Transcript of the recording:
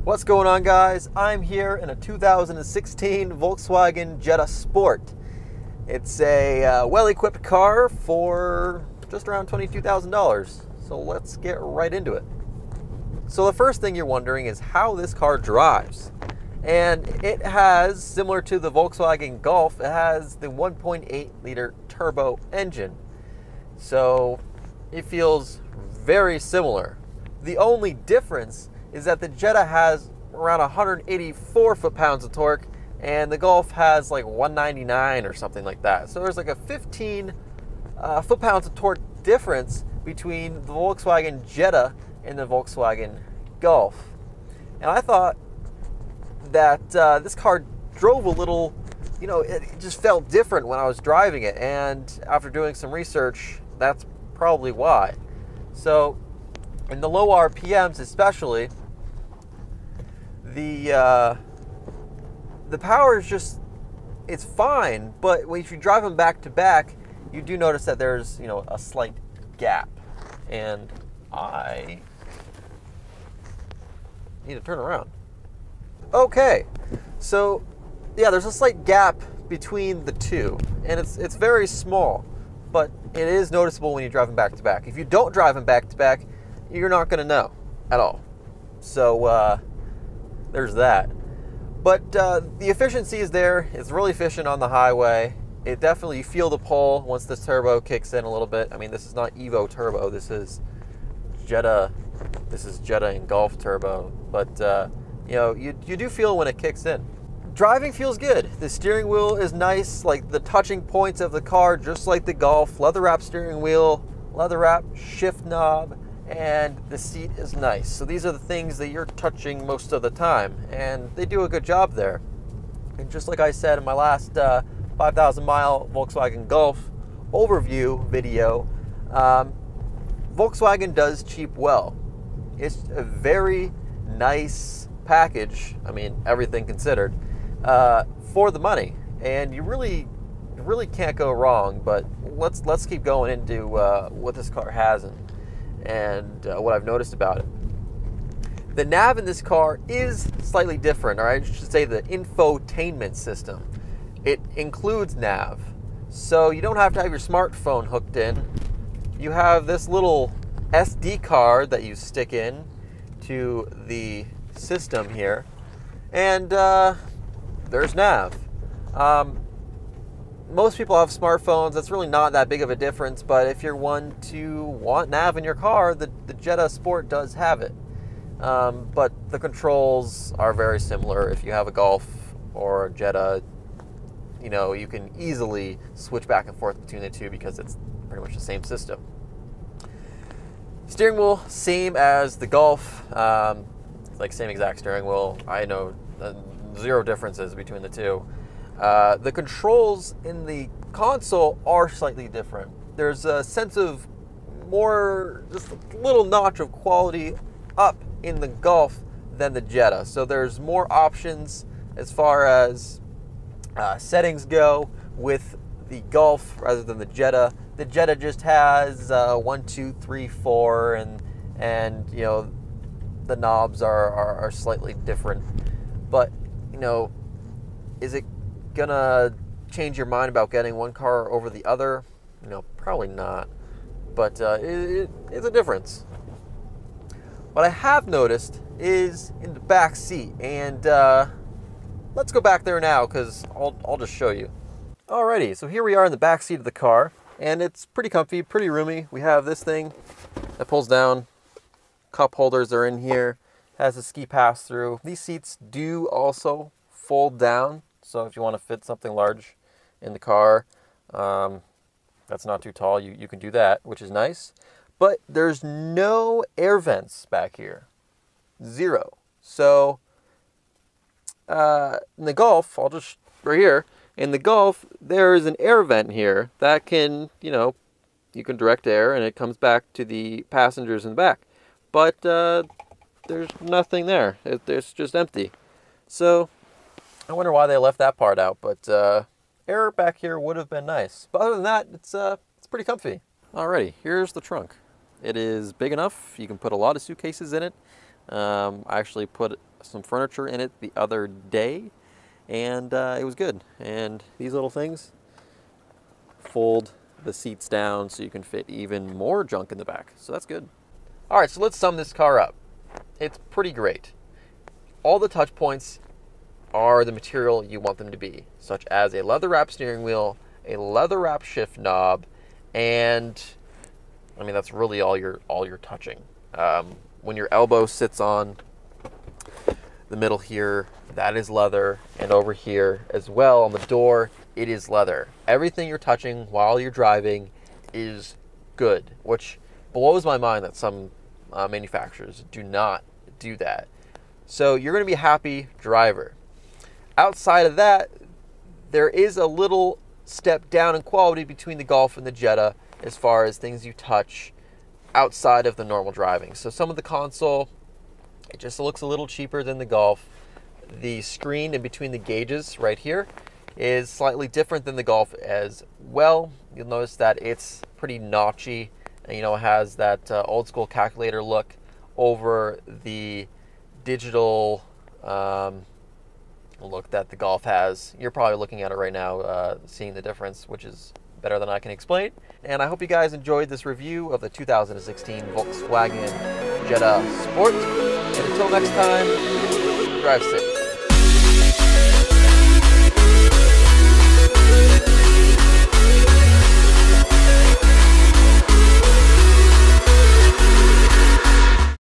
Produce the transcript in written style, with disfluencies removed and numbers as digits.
What's going on, guys? I'm here in a 2016 Volkswagen Jetta Sport. It's a well-equipped car for just around $22,000. So let's get right into it. So the first thing you're wondering is how this car drives. And it has, similar to the Volkswagen Golf, it has the 1.8 liter turbo engine. So it feels very similar. The only difference is that the Jetta has around 184 foot-pounds of torque and the Golf has like 199 or something like that. So there's like a 15 foot-pounds of torque difference between the Volkswagen Jetta and the Volkswagen Golf. And I thought that this car drove a little, it just felt different when I was driving it. And after doing some research, that's probably why. So in the low RPMs especially, the power is just, it's fine, but if you drive them back to back, you do notice that there's, a slight gap. And I need to turn around. Okay, so yeah, there's a slight gap between the two, and it's very small, but it is noticeable when you drive them back to back. If you don't drive them back to back, you're not going to know at all. So there's that. But the efficiency is there. It's really efficient on the highway. It definitely, you feel the pull once this turbo kicks in a little bit. I mean, this is not Evo turbo. This is Jetta. This is Jetta and Golf turbo. But you do feel when it kicks in. Driving feels good. The steering wheel is nice, like the touching points of the car, just like the Golf. Leather wrap steering wheel, leather wrap shift knob, and the seat is nice. So these are the things that you're touching most of the time, and they do a good job there. And just like I said in my last 5,000 mile Volkswagen Golf overview video, Volkswagen does cheap well. It's a very nice package, I mean, everything considered, for the money, and you really can't go wrong. But let's keep going into what this car has and what I've noticed about it. The nav in this car is slightly different, or I should say the infotainment system. It includes nav, so you don't have to have your smartphone hooked in. You have this little SD card that you stick in to the system here, and there's nav. Most people have smartphones. That's really not that big of a difference, but if you're one to want nav in your car, the Jetta Sport does have it. But the controls are very similar. If you have a Golf or a Jetta, you can easily switch back and forth between the two because it's pretty much the same system. Steering wheel, same as the Golf, like same exact steering wheel. I know zero differences between the two. The controls in the console are slightly different. There's a sense of more, just a little notch of quality up in the Golf than the Jetta. So there's more options as far as settings go with the Golf rather than the Jetta. The Jetta just has 1, 2, 3, 4, and the knobs are slightly different. But is it gonna change your mind about getting one car over the other? Probably not, but it's a difference. What I have noticed is in the back seat, and let's go back there now because I'll just show you. Alrighty, so here we are in the back seat of the car, and it's pretty comfy, pretty roomy. We have this thing that pulls down, cup holders are in here, has a ski pass through. These seats do also fold down, so if you want to fit something large in the car, that's not too tall, you can do that, which is nice. But there's no air vents back here. Zero. So in the Golf, right here, in the Golf, there is an air vent here that can, you can direct air and it comes back to the passengers in the back. But there's nothing there. It's just empty. So I wonder why they left that part out, but air back here would have been nice. But other than that, it's pretty comfy. Alrighty, here's the trunk. It is big enough. You can put a lot of suitcases in it. I actually put some furniture in it the other day, and it was good. And these little things fold the seats down so you can fit even more junk in the back. So that's good. All right, so let's sum this car up. It's pretty great. All the touch points are the material you want them to be, such as a leather wrap steering wheel, a leather wrap shift knob, and I mean that's really all you're touching. When your elbow sits on the middle here, that is leather, and over here as well on the door, it is leather. Everything you're touching while you're driving is good, which blows my mind that some manufacturers do not do that. So you're going to be a happy driver. Outside of that, there is a little step down in quality between the Golf and the Jetta as far as things you touch outside of the normal driving. So some of the console, it just looks a little cheaper than the Golf. The screen in between the gauges right here is slightly different than the Golf as well. You'll notice that it's pretty notchy, and it has that old school calculator look over the digital look that the Golf has. You're probably looking at it right now, seeing the difference, which is better than I can explain. And I hope you guys enjoyed this review of the 2016 Volkswagen Jetta Sport. And until next time, drive safe.